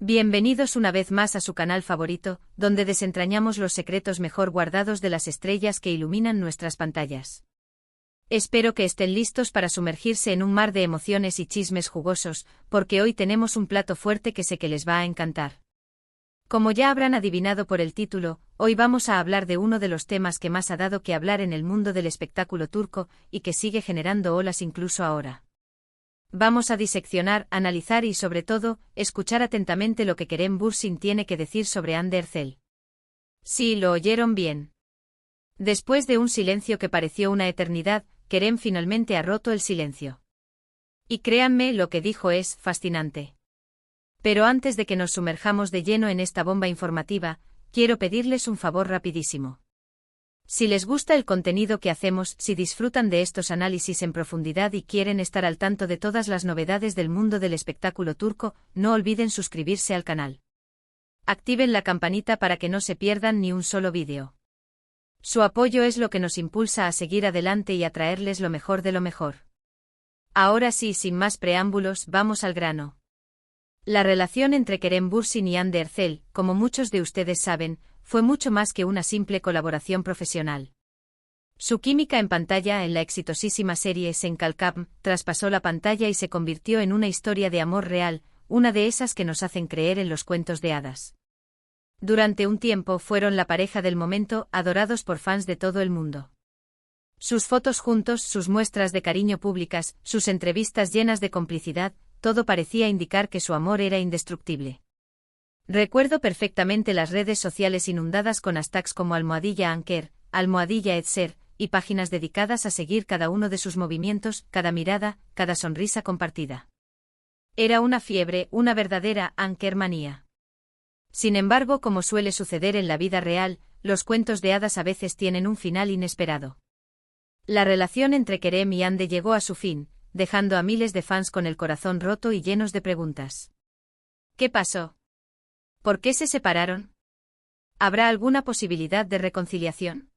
Bienvenidos una vez más a su canal favorito, donde desentrañamos los secretos mejor guardados de las estrellas que iluminan nuestras pantallas. Espero que estén listos para sumergirse en un mar de emociones y chismes jugosos, porque hoy tenemos un plato fuerte que sé que les va a encantar. Como ya habrán adivinado por el título, hoy vamos a hablar de uno de los temas que más ha dado que hablar en el mundo del espectáculo turco y que sigue generando olas incluso ahora. Vamos a diseccionar, analizar y sobre todo, escuchar atentamente lo que Kerem Bürsin tiene que decir sobre Hande Erçel. Sí, lo oyeron bien. Después de un silencio que pareció una eternidad, Kerem finalmente ha roto el silencio. Y créanme, lo que dijo es fascinante. Pero antes de que nos sumerjamos de lleno en esta bomba informativa, quiero pedirles un favor rapidísimo. Si les gusta el contenido que hacemos, si disfrutan de estos análisis en profundidad y quieren estar al tanto de todas las novedades del mundo del espectáculo turco, no olviden suscribirse al canal. Activen la campanita para que no se pierdan ni un solo vídeo. Su apoyo es lo que nos impulsa a seguir adelante y a traerles lo mejor de lo mejor. Ahora sí, sin más preámbulos, vamos al grano. La relación entre Kerem Bürsin y Hande Erçel, como muchos de ustedes saben, fue mucho más que una simple colaboración profesional. Su química en pantalla en la exitosísima serie Sen Kalkam traspasó la pantalla y se convirtió en una historia de amor real, una de esas que nos hacen creer en los cuentos de hadas. Durante un tiempo fueron la pareja del momento, adorados por fans de todo el mundo. Sus fotos juntos, sus muestras de cariño públicas, sus entrevistas llenas de complicidad, todo parecía indicar que su amor era indestructible. Recuerdo perfectamente las redes sociales inundadas con hashtags como #Anker, #Etser, y páginas dedicadas a seguir cada uno de sus movimientos, cada mirada, cada sonrisa compartida. Era una fiebre, una verdadera Anker manía. Sin embargo, como suele suceder en la vida real, los cuentos de hadas a veces tienen un final inesperado. La relación entre Kerem y Hande llegó a su fin, dejando a miles de fans con el corazón roto y llenos de preguntas. ¿Qué pasó? ¿Por qué se separaron? ¿Habrá alguna posibilidad de reconciliación?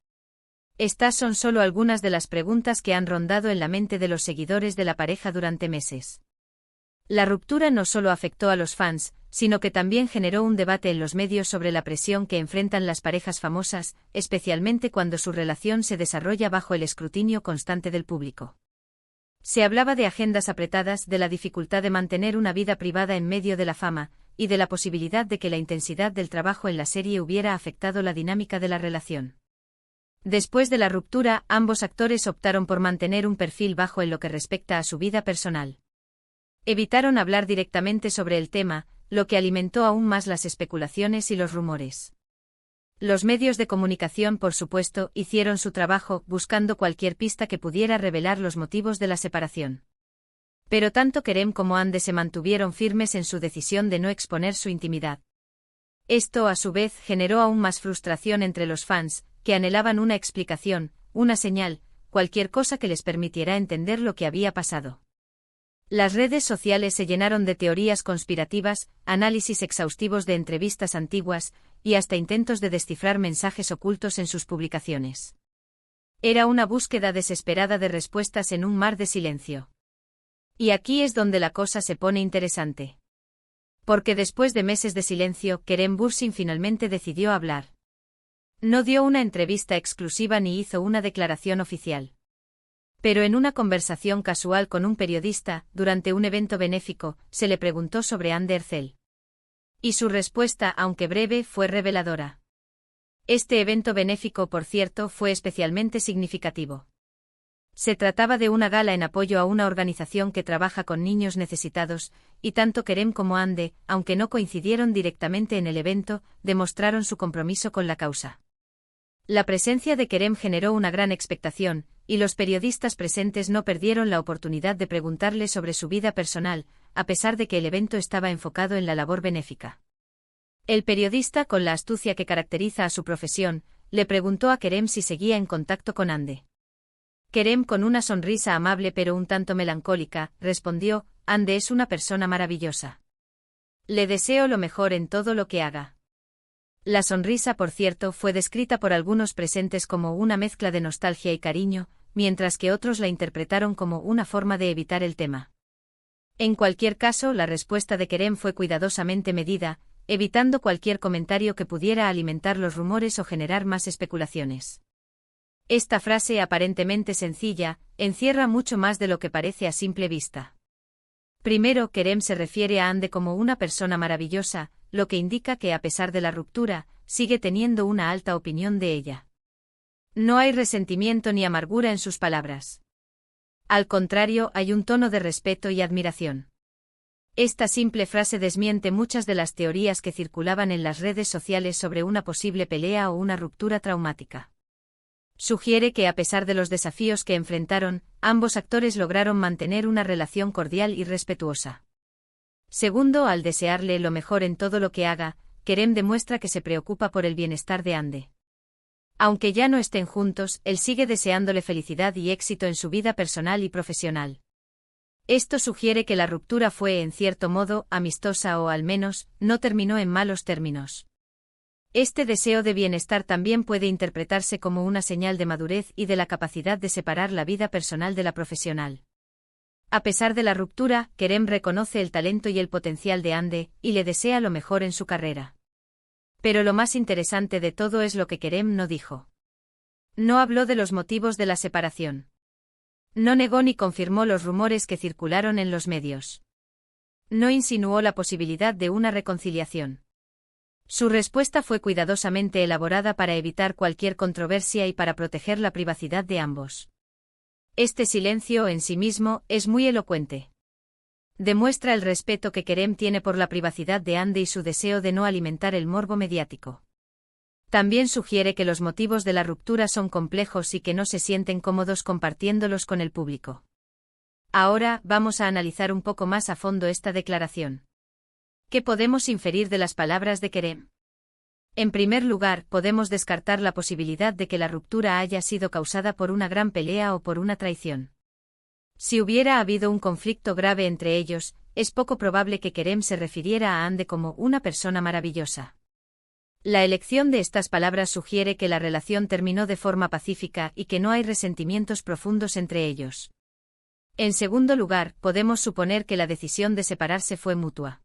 Estas son solo algunas de las preguntas que han rondado en la mente de los seguidores de la pareja durante meses. La ruptura no solo afectó a los fans, sino que también generó un debate en los medios sobre la presión que enfrentan las parejas famosas, especialmente cuando su relación se desarrolla bajo el escrutinio constante del público. Se hablaba de agendas apretadas, de la dificultad de mantener una vida privada en medio de la fama, y de la posibilidad de que la intensidad del trabajo en la serie hubiera afectado la dinámica de la relación. Después de la ruptura, ambos actores optaron por mantener un perfil bajo en lo que respecta a su vida personal. Evitaron hablar directamente sobre el tema, lo que alimentó aún más las especulaciones y los rumores. Los medios de comunicación, por supuesto, hicieron su trabajo, buscando cualquier pista que pudiera revelar los motivos de la separación. Pero tanto Kerem como Hande se mantuvieron firmes en su decisión de no exponer su intimidad. Esto, a su vez, generó aún más frustración entre los fans, que anhelaban una explicación, una señal, cualquier cosa que les permitiera entender lo que había pasado. Las redes sociales se llenaron de teorías conspirativas, análisis exhaustivos de entrevistas antiguas, y hasta intentos de descifrar mensajes ocultos en sus publicaciones. Era una búsqueda desesperada de respuestas en un mar de silencio. Y aquí es donde la cosa se pone interesante. Porque después de meses de silencio, Kerem Bürsin finalmente decidió hablar. No dio una entrevista exclusiva ni hizo una declaración oficial. Pero en una conversación casual con un periodista, durante un evento benéfico, se le preguntó sobre Hande Erçel. Y su respuesta, aunque breve, fue reveladora. Este evento benéfico, por cierto, fue especialmente significativo. Se trataba de una gala en apoyo a una organización que trabaja con niños necesitados, y tanto Kerem como Hande, aunque no coincidieron directamente en el evento, demostraron su compromiso con la causa. La presencia de Kerem generó una gran expectación, y los periodistas presentes no perdieron la oportunidad de preguntarle sobre su vida personal, a pesar de que el evento estaba enfocado en la labor benéfica. El periodista, con la astucia que caracteriza a su profesión, le preguntó a Kerem si seguía en contacto con Hande. Kerem, con una sonrisa amable pero un tanto melancólica, respondió: Hande es una persona maravillosa. Le deseo lo mejor en todo lo que haga. La sonrisa, por cierto, fue descrita por algunos presentes como una mezcla de nostalgia y cariño, mientras que otros la interpretaron como una forma de evitar el tema. En cualquier caso, la respuesta de Kerem fue cuidadosamente medida, evitando cualquier comentario que pudiera alimentar los rumores o generar más especulaciones. Esta frase, aparentemente sencilla, encierra mucho más de lo que parece a simple vista. Primero, Kerem se refiere a Hande como una persona maravillosa, lo que indica que a pesar de la ruptura, sigue teniendo una alta opinión de ella. No hay resentimiento ni amargura en sus palabras. Al contrario, hay un tono de respeto y admiración. Esta simple frase desmiente muchas de las teorías que circulaban en las redes sociales sobre una posible pelea o una ruptura traumática. Sugiere que a pesar de los desafíos que enfrentaron, ambos actores lograron mantener una relación cordial y respetuosa. Segundo, al desearle lo mejor en todo lo que haga, Kerem demuestra que se preocupa por el bienestar de Hande. Aunque ya no estén juntos, él sigue deseándole felicidad y éxito en su vida personal y profesional. Esto sugiere que la ruptura fue, en cierto modo, amistosa o al menos, no terminó en malos términos. Este deseo de bienestar también puede interpretarse como una señal de madurez y de la capacidad de separar la vida personal de la profesional. A pesar de la ruptura, Kerem reconoce el talento y el potencial de Hande, y le desea lo mejor en su carrera. Pero lo más interesante de todo es lo que Kerem no dijo. No habló de los motivos de la separación. No negó ni confirmó los rumores que circularon en los medios. No insinuó la posibilidad de una reconciliación. Su respuesta fue cuidadosamente elaborada para evitar cualquier controversia y para proteger la privacidad de ambos. Este silencio en sí mismo es muy elocuente. Demuestra el respeto que Kerem tiene por la privacidad de Hande y su deseo de no alimentar el morbo mediático. También sugiere que los motivos de la ruptura son complejos y que no se sienten cómodos compartiéndolos con el público. Ahora, vamos a analizar un poco más a fondo esta declaración. ¿Qué podemos inferir de las palabras de Kerem? En primer lugar, podemos descartar la posibilidad de que la ruptura haya sido causada por una gran pelea o por una traición. Si hubiera habido un conflicto grave entre ellos, es poco probable que Kerem se refiriera a Hande como una persona maravillosa. La elección de estas palabras sugiere que la relación terminó de forma pacífica y que no hay resentimientos profundos entre ellos. En segundo lugar, podemos suponer que la decisión de separarse fue mutua.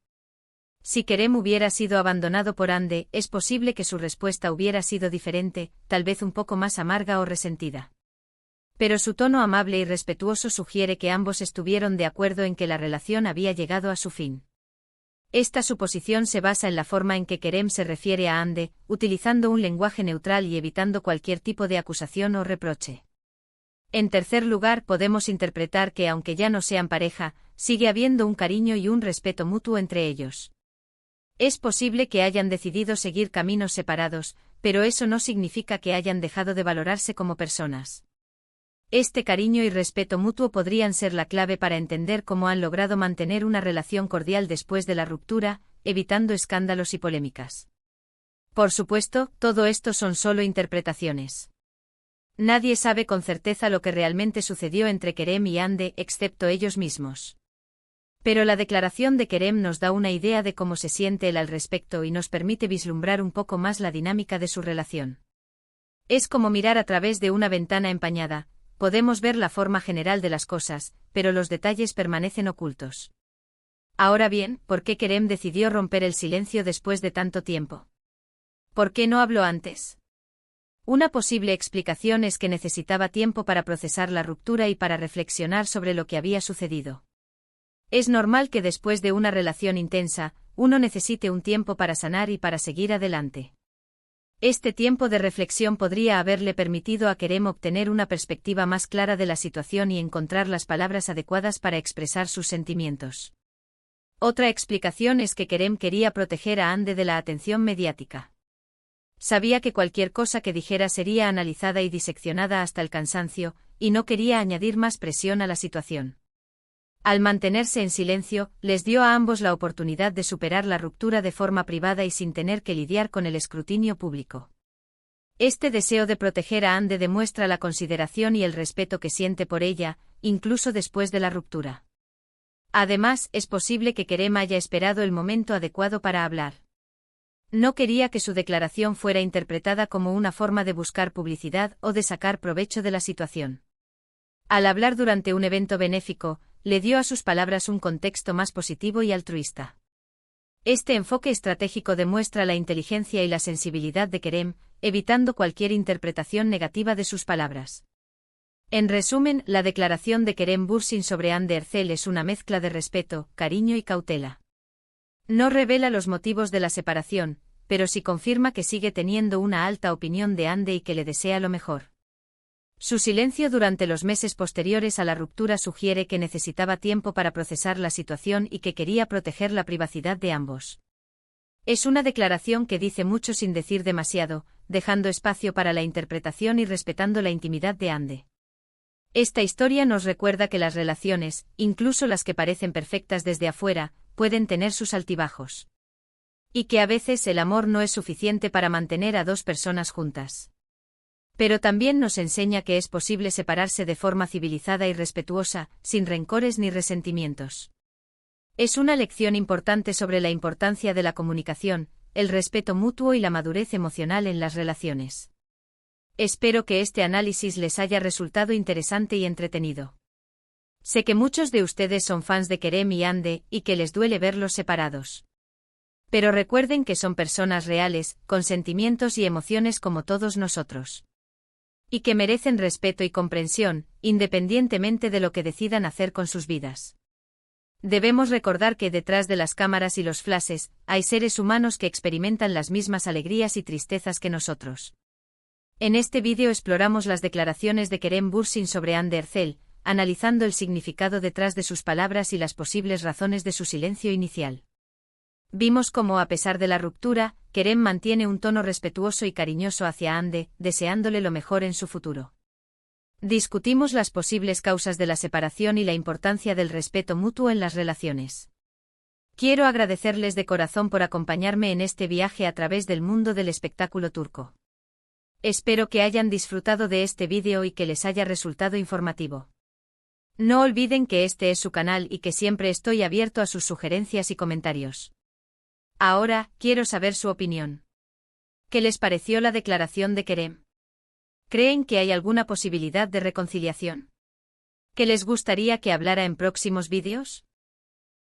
Si Kerem hubiera sido abandonado por Hande, es posible que su respuesta hubiera sido diferente, tal vez un poco más amarga o resentida. Pero su tono amable y respetuoso sugiere que ambos estuvieron de acuerdo en que la relación había llegado a su fin. Esta suposición se basa en la forma en que Kerem se refiere a Hande, utilizando un lenguaje neutral y evitando cualquier tipo de acusación o reproche. En tercer lugar, podemos interpretar que aunque ya no sean pareja, sigue habiendo un cariño y un respeto mutuo entre ellos. Es posible que hayan decidido seguir caminos separados, pero eso no significa que hayan dejado de valorarse como personas. Este cariño y respeto mutuo podrían ser la clave para entender cómo han logrado mantener una relación cordial después de la ruptura, evitando escándalos y polémicas. Por supuesto, todo esto son solo interpretaciones. Nadie sabe con certeza lo que realmente sucedió entre Kerem y Hande, excepto ellos mismos. Pero la declaración de Kerem nos da una idea de cómo se siente él al respecto y nos permite vislumbrar un poco más la dinámica de su relación. Es como mirar a través de una ventana empañada, podemos ver la forma general de las cosas, pero los detalles permanecen ocultos. Ahora bien, ¿por qué Kerem decidió romper el silencio después de tanto tiempo? ¿Por qué no habló antes? Una posible explicación es que necesitaba tiempo para procesar la ruptura y para reflexionar sobre lo que había sucedido. Es normal que después de una relación intensa, uno necesite un tiempo para sanar y para seguir adelante. Este tiempo de reflexión podría haberle permitido a Kerem obtener una perspectiva más clara de la situación y encontrar las palabras adecuadas para expresar sus sentimientos. Otra explicación es que Kerem quería proteger a Hande de la atención mediática. Sabía que cualquier cosa que dijera sería analizada y diseccionada hasta el cansancio, y no quería añadir más presión a la situación. Al mantenerse en silencio, les dio a ambos la oportunidad de superar la ruptura de forma privada y sin tener que lidiar con el escrutinio público. Este deseo de proteger a Hande demuestra la consideración y el respeto que siente por ella, incluso después de la ruptura. Además, es posible que Kerem haya esperado el momento adecuado para hablar. No quería que su declaración fuera interpretada como una forma de buscar publicidad o de sacar provecho de la situación. Al hablar durante un evento benéfico, le dio a sus palabras un contexto más positivo y altruista. Este enfoque estratégico demuestra la inteligencia y la sensibilidad de Kerem, evitando cualquier interpretación negativa de sus palabras. En resumen, la declaración de Kerem Bürsin sobre Hande Erçel es una mezcla de respeto, cariño y cautela. No revela los motivos de la separación, pero sí confirma que sigue teniendo una alta opinión de Hande y que le desea lo mejor. Su silencio durante los meses posteriores a la ruptura sugiere que necesitaba tiempo para procesar la situación y que quería proteger la privacidad de ambos. Es una declaración que dice mucho sin decir demasiado, dejando espacio para la interpretación y respetando la intimidad de Hande. Esta historia nos recuerda que las relaciones, incluso las que parecen perfectas desde afuera, pueden tener sus altibajos. Y que a veces el amor no es suficiente para mantener a dos personas juntas. Pero también nos enseña que es posible separarse de forma civilizada y respetuosa, sin rencores ni resentimientos. Es una lección importante sobre la importancia de la comunicación, el respeto mutuo y la madurez emocional en las relaciones. Espero que este análisis les haya resultado interesante y entretenido. Sé que muchos de ustedes son fans de Kerem y Hande y que les duele verlos separados. Pero recuerden que son personas reales, con sentimientos y emociones como todos nosotros. Y que merecen respeto y comprensión, independientemente de lo que decidan hacer con sus vidas. Debemos recordar que detrás de las cámaras y los flashes, hay seres humanos que experimentan las mismas alegrías y tristezas que nosotros. En este vídeo exploramos las declaraciones de Kerem Bürsin sobre Hande Erçel, analizando el significado detrás de sus palabras y las posibles razones de su silencio inicial. Vimos cómo, a pesar de la ruptura, Kerem mantiene un tono respetuoso y cariñoso hacia Hande, deseándole lo mejor en su futuro. Discutimos las posibles causas de la separación y la importancia del respeto mutuo en las relaciones. Quiero agradecerles de corazón por acompañarme en este viaje a través del mundo del espectáculo turco. Espero que hayan disfrutado de este vídeo y que les haya resultado informativo. No olviden que este es su canal y que siempre estoy abierto a sus sugerencias y comentarios. Ahora, quiero saber su opinión. ¿Qué les pareció la declaración de Kerem? ¿Creen que hay alguna posibilidad de reconciliación? ¿Qué les gustaría que hablara en próximos vídeos?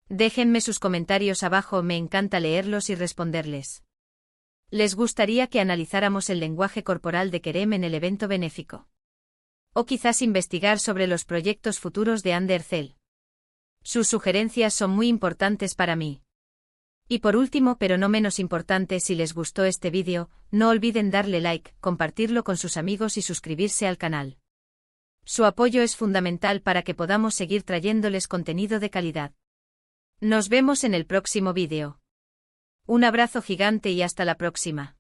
Déjenme sus comentarios abajo, me encanta leerlos y responderles. ¿Les gustaría que analizáramos el lenguaje corporal de Kerem en el evento benéfico? O quizás investigar sobre los proyectos futuros de Hande Erçel. Sus sugerencias son muy importantes para mí. Y por último, pero no menos importante, si les gustó este vídeo, no olviden darle like, compartirlo con sus amigos y suscribirse al canal. Su apoyo es fundamental para que podamos seguir trayéndoles contenido de calidad. Nos vemos en el próximo vídeo. Un abrazo gigante y hasta la próxima.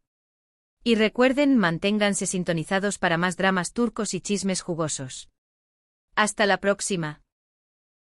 Y recuerden, manténganse sintonizados para más dramas turcos y chismes jugosos. Hasta la próxima.